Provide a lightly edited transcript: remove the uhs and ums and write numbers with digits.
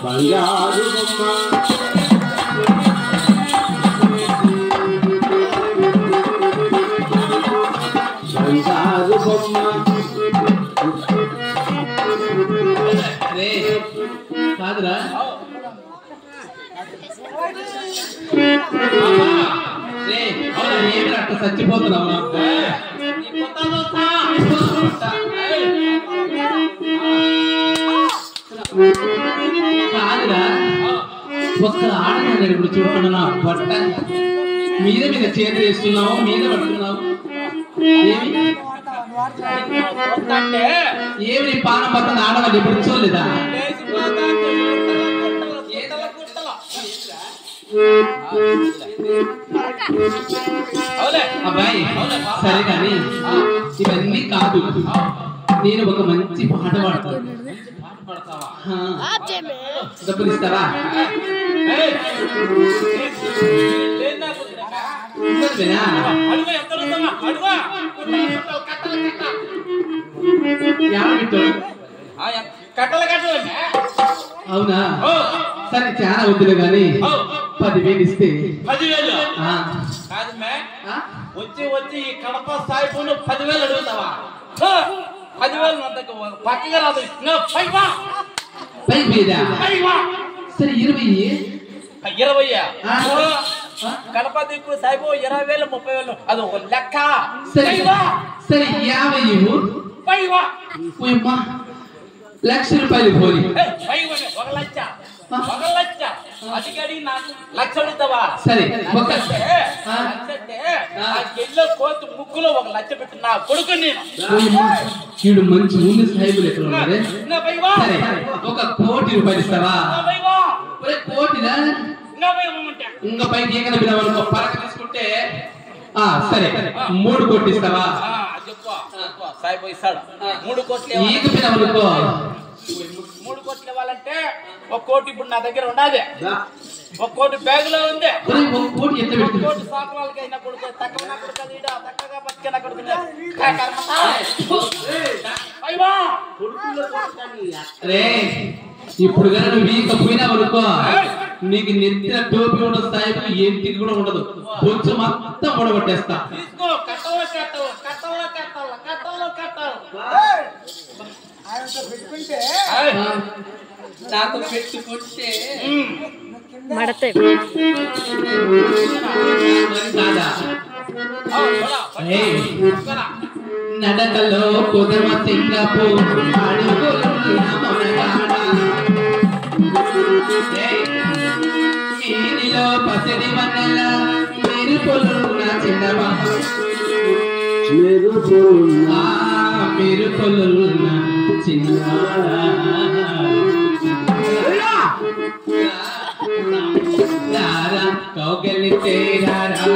బంగారు బొమ్మ బంగారు బొమ్మ అరే కాదురా ఏమి అట్లా చచ్చిపోతున్నావా కాదురా ఒక్క ఆడదాన్ని ఇప్పుడు చూడుకున్నా బట్ట మీద మీద చేతి వేస్తున్నావు మీద పడుతున్నావు ఏమి పానం పక్కన ఆడవాళ్ళు ఎప్పుడు చూడలేదా అబ్బాయి సరే కానీ ఇవన్నీ కాదు నేను ఒక మంచి పాట పాడతాను డబ్బులు ఇస్తావా అవునా సరే చాలా వద్దులే గాని 10,000 ఇస్తే 10,000 కాదు వచ్చి వచ్చి ఈ కడప సాయిపోను 10,000 అడుగుతావా 10,000 పక్కగా రాదు సరే 20 కడప దిక్కు సాయిపో 20,000 30,000 అది ఒక లెక్క సరే 50 లక్ష రూపాయలు పోయి 1 లక్ష అదిగడి నాకు లక్ష అడుగుతావా సరే కోతి ముగ్గులో 1 లక్ష పెట్టి నా కొడుకు నేను మంచి ముందు సాయిబులు ఎక్కడ ఉన్నారే సరే 1 కోటి రూపాయలు ఇస్తావా కోటినా ఇంకా పైకి ఏకన పిలవాలనుకో పరక తీసుకుంటే సరే 3 కోట్లు ఇస్తావా సాయిబు ఇస్తాడు 3 కోట్లు ఏక పిలవాలనుకో 3 కోట్లు ఇవ్వాలంటే 1 కోటి ఇప్పుడు నా దగ్గర ఉన్నది 1 కోటి బ్యాగ్ లో ఉంది 1 కోటి ఎంత పెట్టి 1 కోటి సాకులకైనా కొడుకు తక్కువ కొడుకు తక్కువగా బతికిన కొడుకు రే ఇప్పుడు కానీ నువ్వు వీక పోయినావు అనుకో నీకు నెత్తిన టోపీ ఉన్న స్థాయి ఏంటికి కూడా ఉండదు కొంచెం మొత్తం పొడగొట్టేస్తా నాతో పెట్టుకుంటే నడకలో కుదమ సింగపు మీరిలో పసిడి వన్నెల మెరుపులున్న చిన్నవా మెరుపులున్న చిన్నవా కౌగలితే రారా